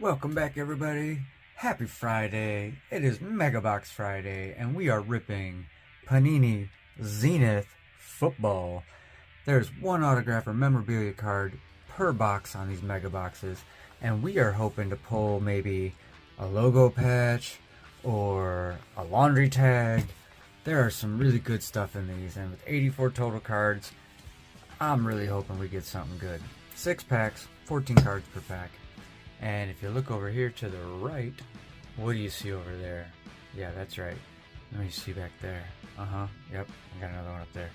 Welcome back, everybody. Happy Friday. It is Megabox Friday, and we are ripping Panini Zenith Football. There's one autograph or memorabilia card per box on these Megaboxes, and we are hoping to pull maybe a logo patch or a laundry tag. There are some really good stuff in these, and with 84 total cards, I'm really hoping we get something good. 6 packs, 14 cards per pack. And if you look over here to the right, what do you see over there? Yeah, that's right. Let me see back there. Yep, I got another one up there.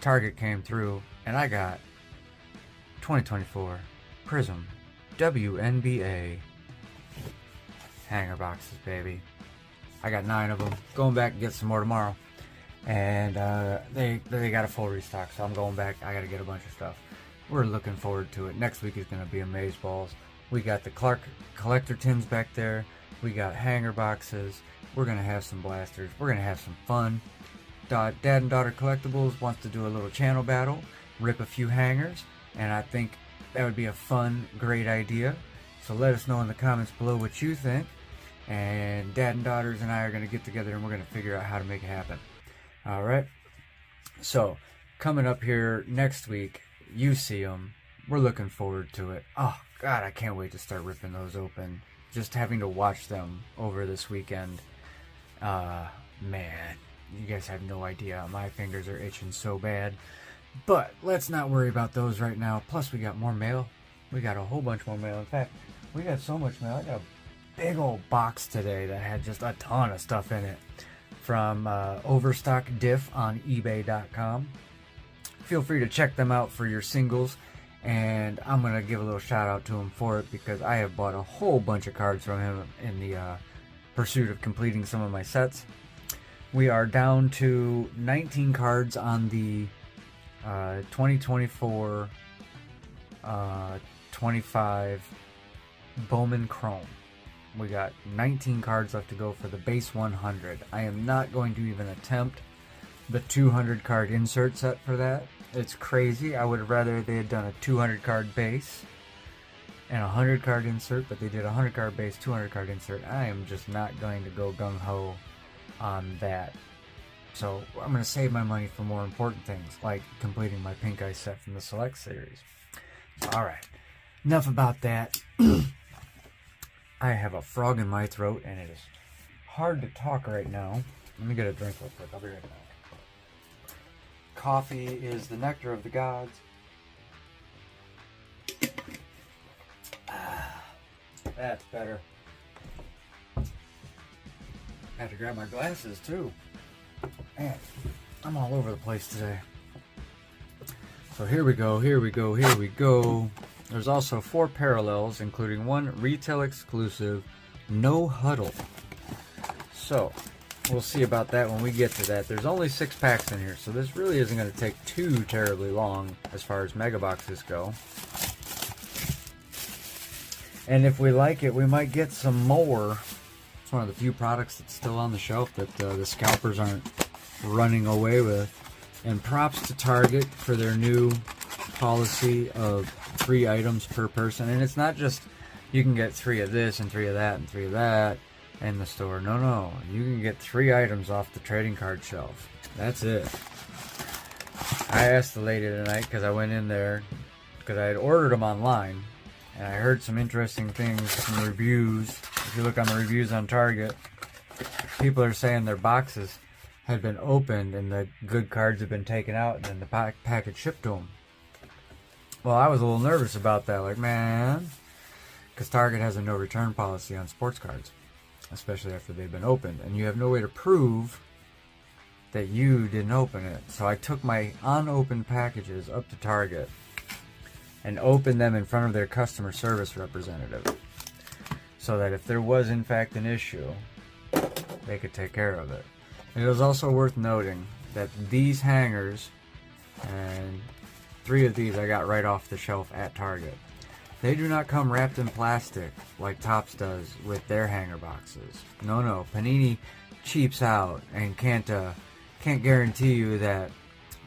Target came through, and I got 2024 Prism WNBA hanger boxes, baby. I got 9 of them. Going back and get some more tomorrow. And they got a full restock, so I'm going back. I got to get a bunch of stuff. We're looking forward to it. Next week is going to be amazeballs. We got the Clark collector tins back there. We got hanger boxes. We're going to have some blasters. We're going to have some fun. Dad and Daughter Collectibles wants to do a little channel battle, rip a few hangers, and I think that would be a fun, great idea. So let us know in the comments below what you think. And Dad and Daughters and I are going to get together and we're going to figure out how to make it happen. Alright? So, coming up here next week, you see them. We're looking forward to it. Oh, God, I can't wait to start ripping those open. Just having to watch them over this weekend. Man, you guys have no idea. My fingers are itching so bad. But let's not worry about those right now. Plus, we got more mail. We got a whole bunch more mail. In fact, we got so much mail. I got a big old box today that had just a ton of stuff in it. From Overstock Diff on eBay.com. Feel free to check them out for your singles. And I'm going to give a little shout out to him for it because I have bought a whole bunch of cards from him in the pursuit of completing some of my sets. We are down to 19 cards on the 2024 25 Bowman Chrome. We got 19 cards left to go for the base 100. I am not going to even attempt the 200 card insert set for that. It's crazy. I would have rather they had done a 200 card base and a 100 card insert, but they did a 100 card base, 200 card insert. I am just not going to go gung-ho on that. So I'm going to save my money for more important things, like completing my pink ice set from the Select series. Alright, enough about that. I have a frog in my throat, and it is hard to talk right now. Let me get a drink real quick. I'll be right back. Coffee is the nectar of the gods. That's better. I had to grab my glasses too. Man, I'm all over the place today. So here we go, here we go, here we go. There's also 4 parallels, including 1 retail exclusive, no huddle. So, we'll see about that when we get to that. There's only 6 packs in here, so this really isn't going to take too terribly long as far as Megaboxes go. And if we like it, we might get some more. It's one of the few products that's still on the shelf that the scalpers aren't running away with. And props to Target for their new policy of 3 items per person. And it's not just you can get 3 of this and 3 of that and 3 of that in the store. No, you can get 3 items off the trading card shelf. That's it. I asked the lady tonight because I went in there because I had ordered them online and I heard some interesting things, some reviews. If you look on the reviews on Target, people are saying their boxes had been opened and the good cards had been taken out and then the package shipped to them. Well, I was a little nervous about that, like, man, because Target has a no return policy on sports cards, especially after they've been opened, and you have no way to prove that you didn't open it. So I took my unopened packages up to Target and opened them in front of their customer service representative so that if there was in fact an issue, they could take care of it. And it was also worth noting that these hangers, and 3 of these I got right off the shelf at Target, they do not come wrapped in plastic like Topps does with their hanger boxes. No, Panini cheaps out and can't guarantee you that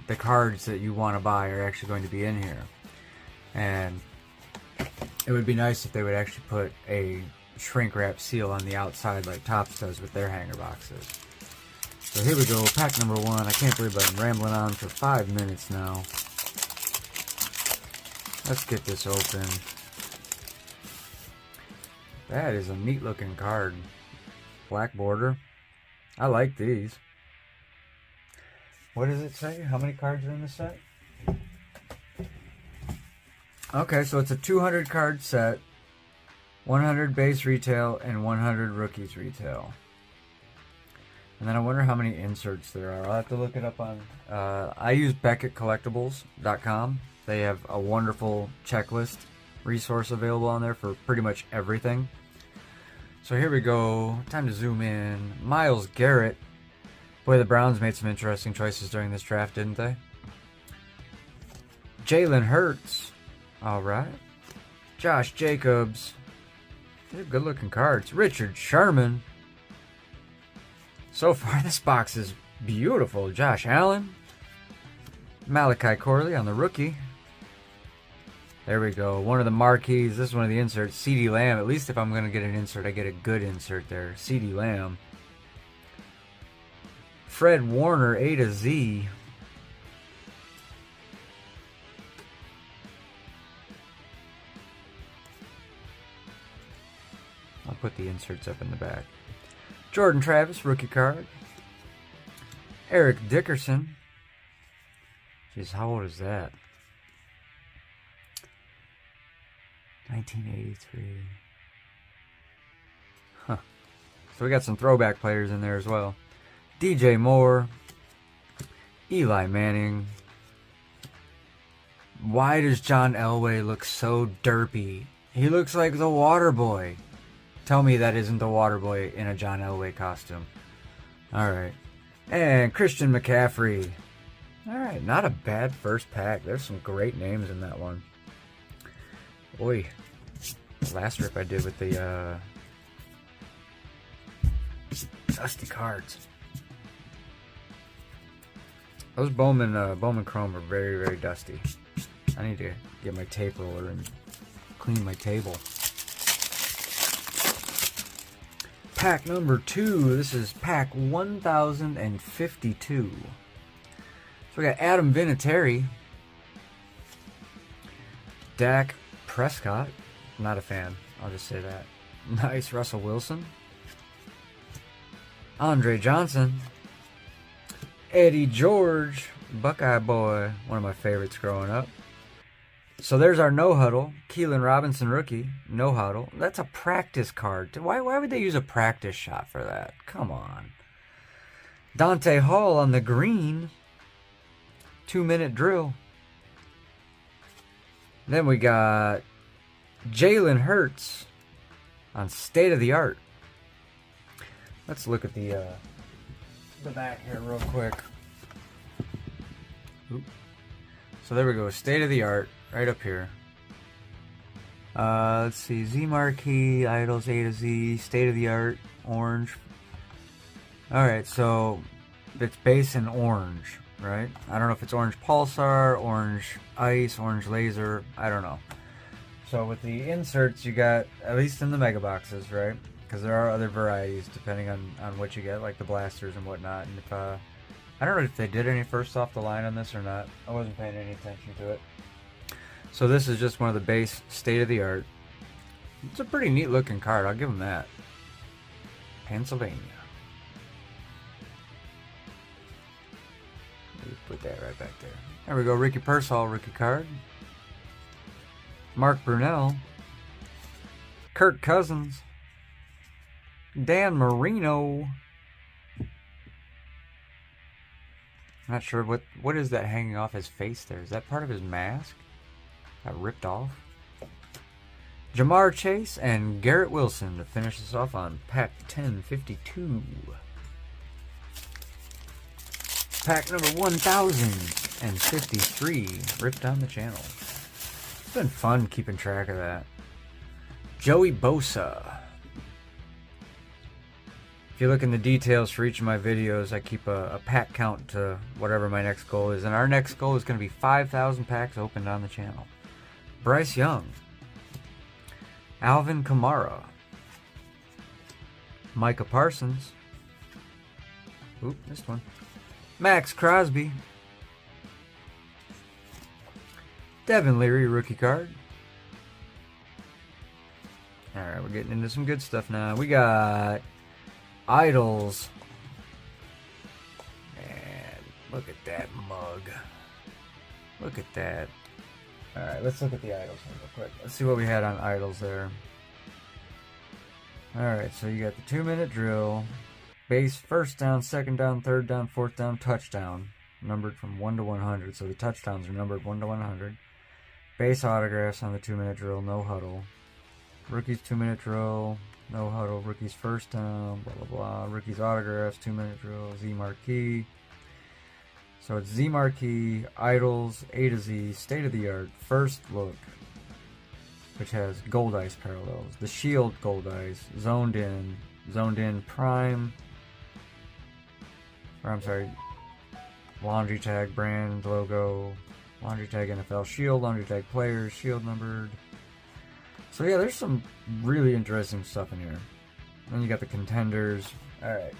the cards that you want to buy are actually going to be in here. And It would be nice if they would actually put a shrink wrap seal on the outside like Topps does with their hanger boxes. So here we go, pack number 1. I can't believe I'm rambling on for 5 minutes now. Let's get this open. That is a neat looking card. Black border. I like these. What does it say? How many cards are in the set? Okay, so it's a 200 card set. 100 base retail and 100 rookies retail. And then I wonder how many inserts there are. I'll have to look it up on... I use BeckettCollectibles.com. They have a wonderful checklist resource available on there for pretty much everything. So here we go. Time to zoom in. Myles Garrett. Boy, the Browns made some interesting choices during this draft, didn't they? Jalen Hurts. Alright. Josh Jacobs. They're good looking cards. Richard Sherman. So far, this box is beautiful. Josh Allen. Malachi Corley on the rookie. There we go. One of the marquees. This is one of the inserts. CeeDee Lamb. At least if I'm going to get an insert, I get a good insert there. CeeDee Lamb. Fred Warner, A to Z. I'll put the inserts up in the back. Jordan Travis, rookie card. Eric Dickerson. Jeez, how old is that? 1983. Huh. So we got some throwback players in there as well. DJ Moore. Eli Manning. Why does John Elway look so derpy? He looks like the Water Boy. Tell me that isn't the Water Boy in a John Elway costume. Alright. And Christian McCaffrey. Alright, not a bad first pack. There's some great names in that one. Boy. Last rip I did with the dusty cards. Those Bowman Chrome are very, very dusty. I need to get my tape roller and clean my table. Pack number 2. This is pack 1052. So we got Adam Vinatieri. Dak Prescott. Not a fan. I'll just say that. Nice. Russell Wilson. Andre Johnson. Eddie George. Buckeye Boy. One of my favorites growing up. So there's our no huddle. Keelan Robinson rookie. No huddle. That's a practice card. Why would they use a practice shot for that? Come on. Dante Hall on the green. 2-minute drill. Then we got Jalen Hurts on state of the art. Let's look at the back here real quick. Oop. So there we go. State of the art. Right up here. Let's see. Z Marquee, Idols A to Z, State of the Art, orange. Alright, so it's base in orange, right? I don't know if it's orange Pulsar, orange Ice, orange Laser. I don't know. So with the inserts, you got, at least in the mega boxes, right? Because there are other varieties depending on what you get, like the blasters and whatnot. And if I don't know if they did any first off the line on this or not. I wasn't paying any attention to it. So this is just one of the base state-of-the-art. It's a pretty neat looking card, I'll give them that. Pennsylvania. Let me put that right back there. There we go, Ricky Pearsall rookie card. Mark Brunell. Kirk Cousins. Dan Marino. I'm not sure what is that hanging off his face there. Is that part of his mask? Got ripped off. Jamar Chase and Garrett Wilson to finish us off on pack 1052. Pack number 1053, ripped on the channel. It's been fun keeping track of that. Joey Bosa. If you look in the details for each of my videos, I keep a pack count to whatever my next goal is. And our next goal is going to be 5,000 packs opened on the channel. Bryce Young. Alvin Kamara. Micah Parsons. Oop, missed one. Max Crosby. Devin Leary, rookie card. Alright, we're getting into some good stuff now. We got Idols. And look at that mug. Look at that. Alright, let's look at the Idols real quick. Let's see what we had on Idols there. Alright, so you got the 2-minute drill. Base, first down, second down, third down, fourth down, touchdown. Numbered from 1 to 100. So the touchdowns are numbered 1 to 100. Base autographs on the 2-minute drill, no huddle. Rookies 2-minute drill, no huddle. Rookies first down, blah, blah, blah. Rookies autographs, 2-minute drill, Z Marquee. So it's Z Marquee, Idols, A to Z, State of the Art, First Look, which has Gold Ice parallels. The Shield Gold Ice, Zoned In Prime, or I'm sorry, Laundry Tag brand logo, Laundry Tag NFL Shield, Laundry Tag players, Shield numbered. So yeah, there's some really interesting stuff in here. Then you got the contenders. Alright.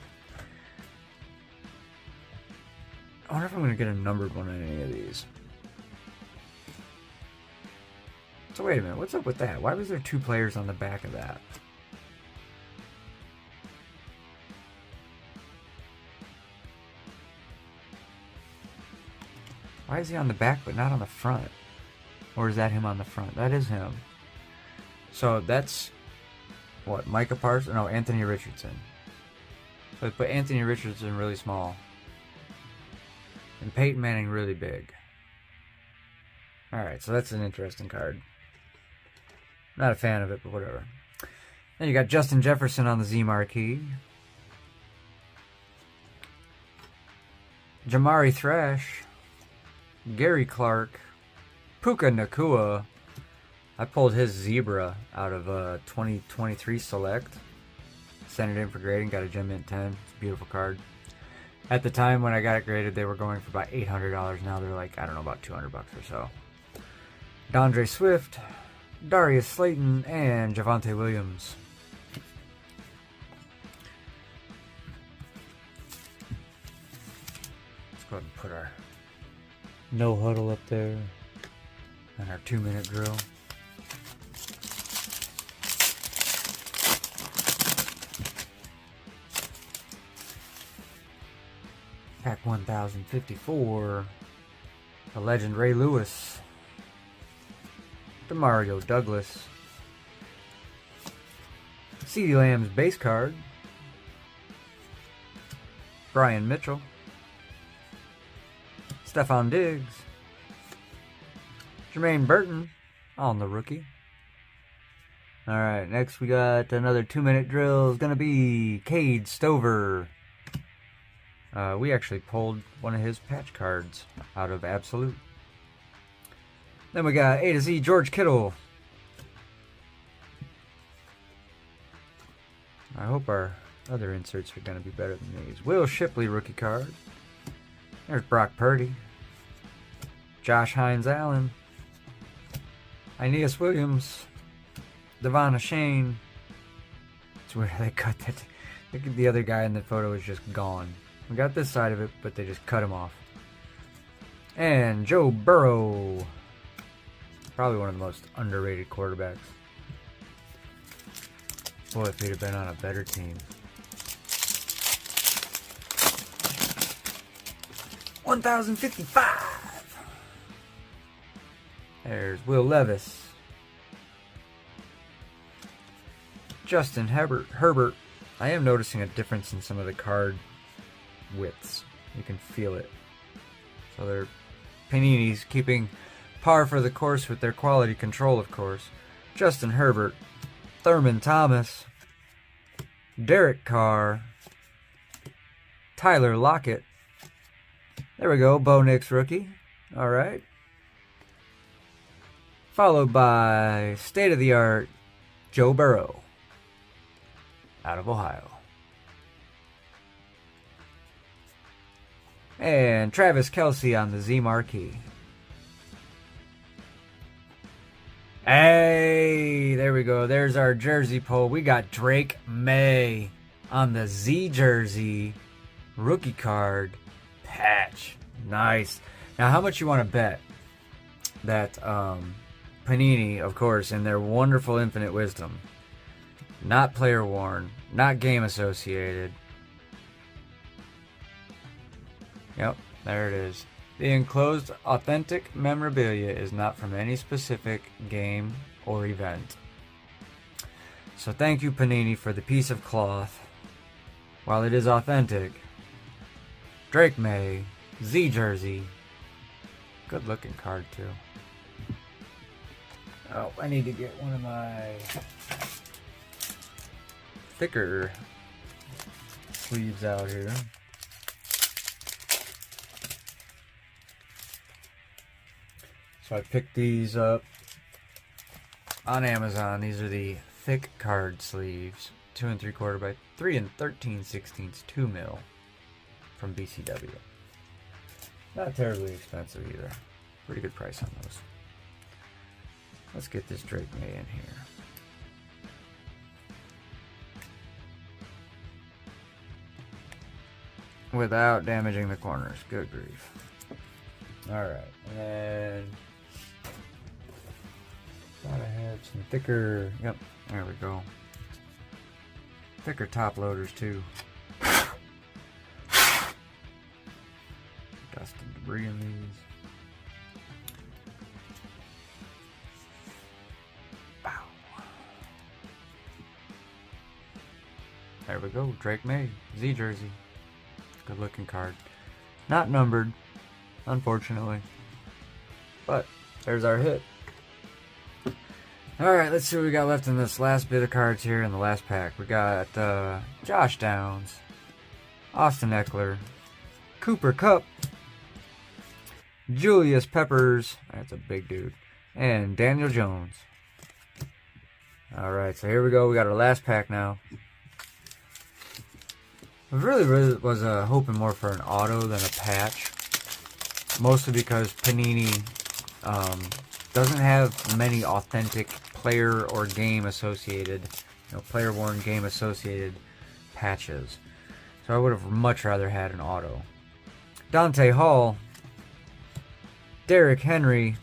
I wonder if I'm going to get a numbered one on any of these. So wait a minute, what's up with that? Why was there 2 players on the back of that? Why is he on the back but not on the front? Or is that him on the front? That is him. So that's what, Micah Parsons? No, Anthony Richardson. So they put Anthony Richardson really small. And Peyton Manning really big. Alright, so that's an interesting card. Not a fan of it, but whatever. Then you got Justin Jefferson on the Z Marquee. Jamari Thrash. Gary Clark. Puka Nacua. I pulled his Zebra out of 2023 Select. Sent it in for grading. Got a Gem Mint 10. It's a beautiful card. At the time when I got it graded, they were going for about $800. Now they're like, I don't know, about $200 or so. DeAndre Swift, Darius Slayton, and Javonte Williams. Let's go ahead and put our no huddle up there and our 2-minute drill. Pack 1054, the legend Ray Lewis, DeMario Douglas, CeeDee Lamb's base card, Brian Mitchell, Stephon Diggs, Jermaine Burton on the rookie. Alright, next we got another 2-minute drill. It's going to be Cade Stover. We actually pulled one of his patch cards out of Absolute. Then we got A to Z George Kittle. I hope our other inserts are going to be better than these. Will Shipley rookie card. There's Brock Purdy. Josh Hines Allen. Aeneas Williams. Devon Achane. It's weird how they cut that. The other guy in the photo is just gone. We got this side of it, but they just cut him off. And Joe Burrow. Probably one of the most underrated quarterbacks. Boy, if he'd have been on a better team. 1055. There's Will Levis. Justin Herbert. I am noticing a difference in some of the card widths. You can feel it. So they're Panini's keeping par for the course with their quality control, of course. Justin Herbert, Thurman Thomas, Derek Carr, Tyler Lockett. There we go, Bo Nix rookie. Alright. Followed by state-of-the-art Joe Burrow out of Ohio. And Travis Kelce on the Z Marquee. Hey, there we go. There's our jersey pull. We got Drake May on the Z jersey rookie card patch. Nice. Now, how much you want to bet that Panini, of course, in their wonderful infinite wisdom, not player worn, not game associated. Yep, there it is. The enclosed authentic memorabilia is not from any specific game or event. So thank you, Panini, for the piece of cloth. While it is authentic, Drake May, Z jersey. Good looking card too. Oh, I need to get one of my thicker sleeves out here. So I picked these up on Amazon. These are the thick card sleeves, 2 3/4 by 3 13/16, 2 mil from BCW. Not terribly expensive either. Pretty good price on those. Let's get this Drake May in here. Without damaging the corners. Good grief. Alright, and then thought I had some thicker, yep, there we go. Thicker top loaders too. Dust and debris in these. Bow. There we go, Drake May, Z jersey. Good looking card. Not numbered, unfortunately. But there's our hit. Alright, let's see what we got left in this last bit of cards here in the last pack. We got Josh Downs, Austin Eckler, Cooper Kupp, Julius Peppers, that's a big dude, and Daniel Jones. Alright, so here we go. We got our last pack now. I really was hoping more for an auto than a patch. Mostly because Panini doesn't have many authentic player or game associated, player worn game associated patches. So I would have much rather had an auto. Dante Hall, Derrick Henry,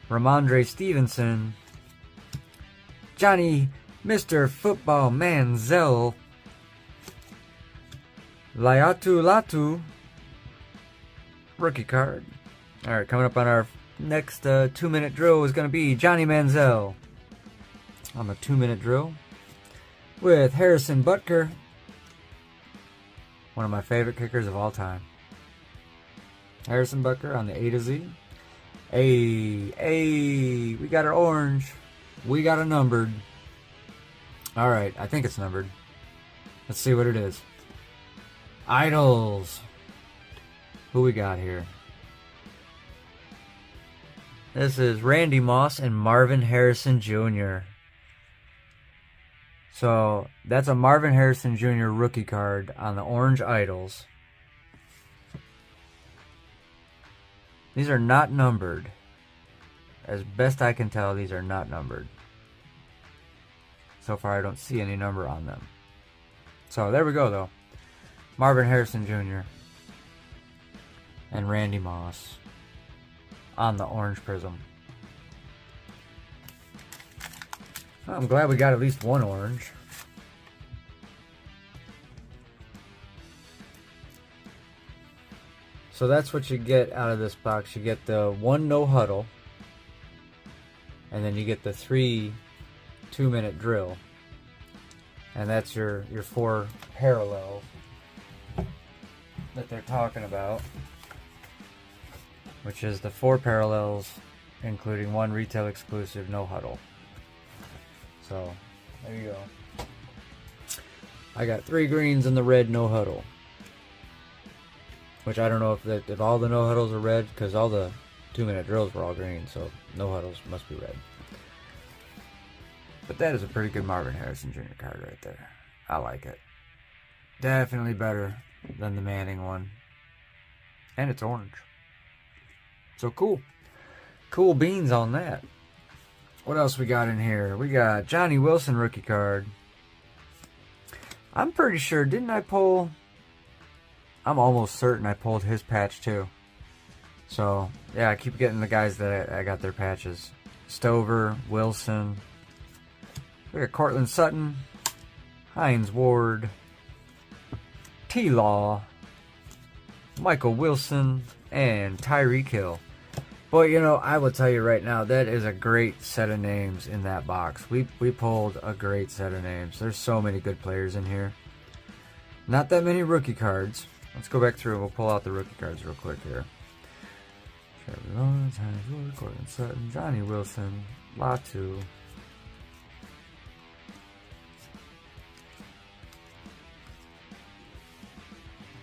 Ramondre Stevenson, Johnny Mr. Football Manziel, Laiatu Latu, rookie card. Alright, coming up on our next 2-minute drill is going to be Johnny Manziel on the 2-minute drill with Harrison Butker, one of my favorite kickers of all time. Harrison Butker on the A to Z. Hey, we got our orange. We got a numbered. Alright, I think it's numbered. Let's see what it is. Idols. Who we got here? This is Randy Moss and Marvin Harrison Jr. So that's a Marvin Harrison Jr. rookie card on the Orange Idols. These are not numbered. As best I can tell, these are not numbered. So far I don't see any number on them. So there we go though. Marvin Harrison Jr. and Randy Moss on the orange prism. Well, I'm glad we got at least one orange. So that's what you get out of this box. You get the 1 no huddle, and then you get the 3 2-minute drill, and that's your 4 parallels that they're talking about, which is the 4 parallels including 1 retail exclusive no huddle. So there you go. I got 3 greens and the red no huddle, which I don't know if all the no huddles are red, because all the 2-minute drills were all green, so no huddles must be red. But that is a pretty good Marvin Harrison Jr. card right there. I like it. Definitely better than the Manning one. And it's orange. So cool. Cool beans on that. What else we got in here? We got Johnny Wilson rookie card. I'm pretty sure, didn't I pull? I'm almost certain I pulled his patch too. So, yeah, I keep getting the guys that I got their patches. Stover, Wilson. We got Cortland Sutton, Hines Ward, T-Law, Michael Wilson, and Tyreek Hill. Boy, you know, I will tell you right now, that is a great set of names in that box. We pulled a great set of names. There's so many good players in here. Not that many rookie cards. Let's go back through and we'll pull out the rookie cards real quick here. Trevor Lawrence, Hines Ward, Cortland Sutton, Johnny Wilson, Latu.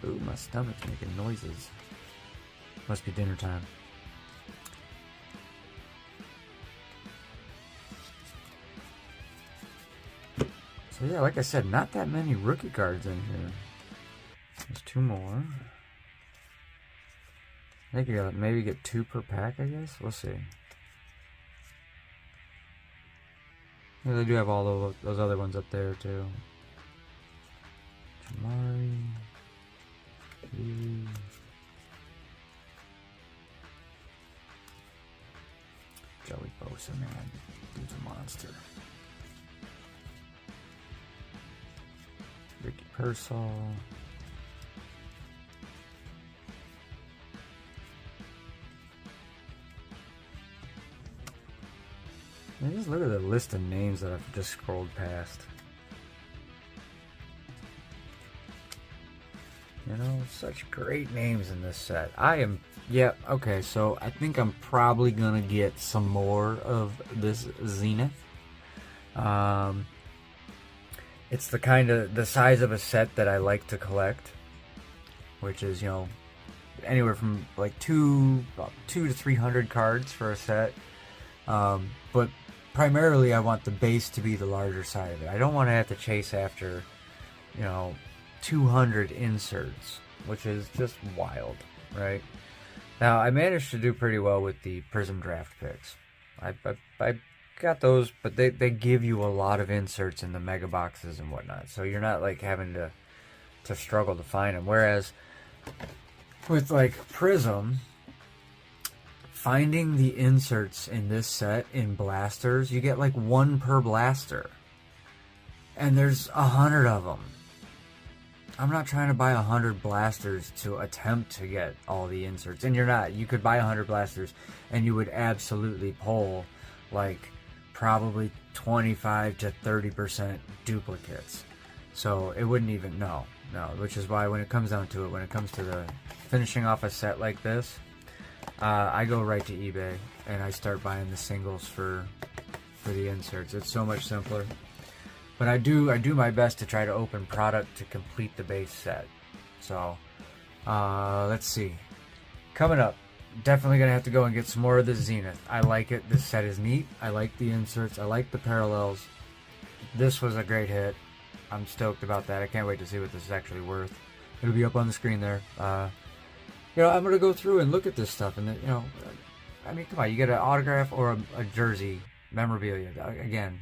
Ooh, my stomach's making noises. Must be dinner time. So yeah, like I said, not that many rookie cards in here. There's 2 more. I think you gotta maybe get 2 per pack, I guess. We'll see. Yeah, they do have all those other ones up there too. Jamari. Joey Bosa, man. Dude's a monster. Ricky Pearsall. Man, just look at the list of names that I've just scrolled past. You know, such great names in this set. Yeah, okay, so I think I'm probably gonna get some more of this Zenith. It's the size of a set that I like to collect, which is, you know, anywhere from like about 2 to 300 cards for a set. But primarily I want the base to be the larger side of it. I don't want to have to chase after, you know, 200 inserts, which is just wild, right? Now, I managed to do pretty well with the Prism draft picks. I got those, but they give you a lot of inserts in the mega boxes and whatnot, so you're not like having to struggle to find them. Whereas with like Prism, finding the inserts in this set in blasters, you get like 1 per blaster, and there's 100 of them. I'm not trying to buy 100 blasters to attempt to get all the inserts. And you're not. You could buy 100 blasters and you would absolutely pull like probably 25 to 30% duplicates. So it wouldn't even, no, which is why when it comes down to it, when it comes to the finishing off a set like this, I go right to eBay and I start buying the singles for the inserts. It's so much simpler. But I do my best to try to open product to complete the base set. So, let's see. Coming up, definitely going to have to go and get some more of this Zenith. I like it. This set is neat. I like the inserts. I like the parallels. This was a great hit. I'm stoked about that. I can't wait to see what this is actually worth. It'll be up on the screen there. You know, I'm going to go through and look at this stuff. And, you know, I mean, come on. You get an autograph or a jersey memorabilia. Again,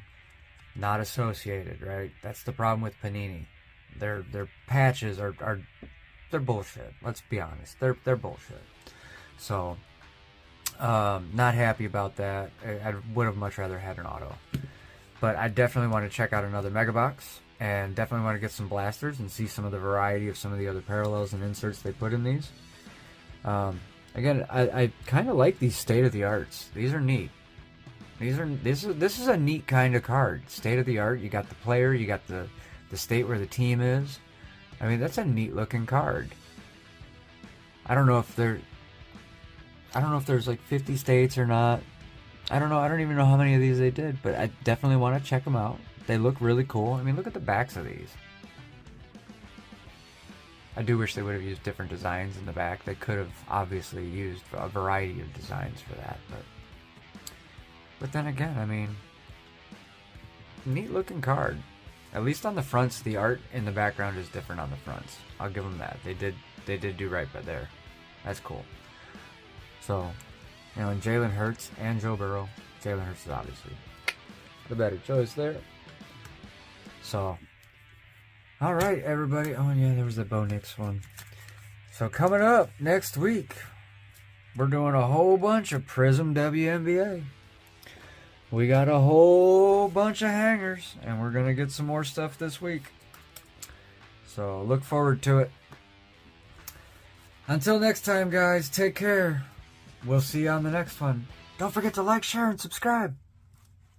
not associated, right? That's the problem with Panini. Their patches are they're bullshit. Let's be honest. They're bullshit. So, not happy about that. I would have much rather had an auto. But I definitely want to check out another Megabox, and definitely want to get some blasters and see some of the variety of some of the other parallels and inserts they put in these. Again, I kind of like these state-of-the-arts. These are neat. This is a neat kind of card. State of the art. You got the player. You got the state where the team is. I mean, that's a neat looking card. I don't know if there's like 50 states or not. I don't know. I don't even know how many of these they did, but I definitely want to check them out. They look really cool. I mean, look at the backs of these. I do wish they would have used different designs in the back. They could have obviously used a variety of designs for that, But then again, I mean, neat looking card. At least on the fronts, the art in the background is different on the fronts. I'll give them that. They did do right by there. That's cool. So, you know, and Jalen Hurts and Joe Burrow. Jalen Hurts is obviously the better choice there. So, all right, everybody. Oh, yeah, there was the Bo Nix one. So, coming up next week, we're doing a whole bunch of Prism WNBA. We got a whole bunch of hangers, and we're going to get some more stuff this week. So, look forward to it. Until next time, guys, take care. We'll see you on the next one. Don't forget to like, share, and subscribe.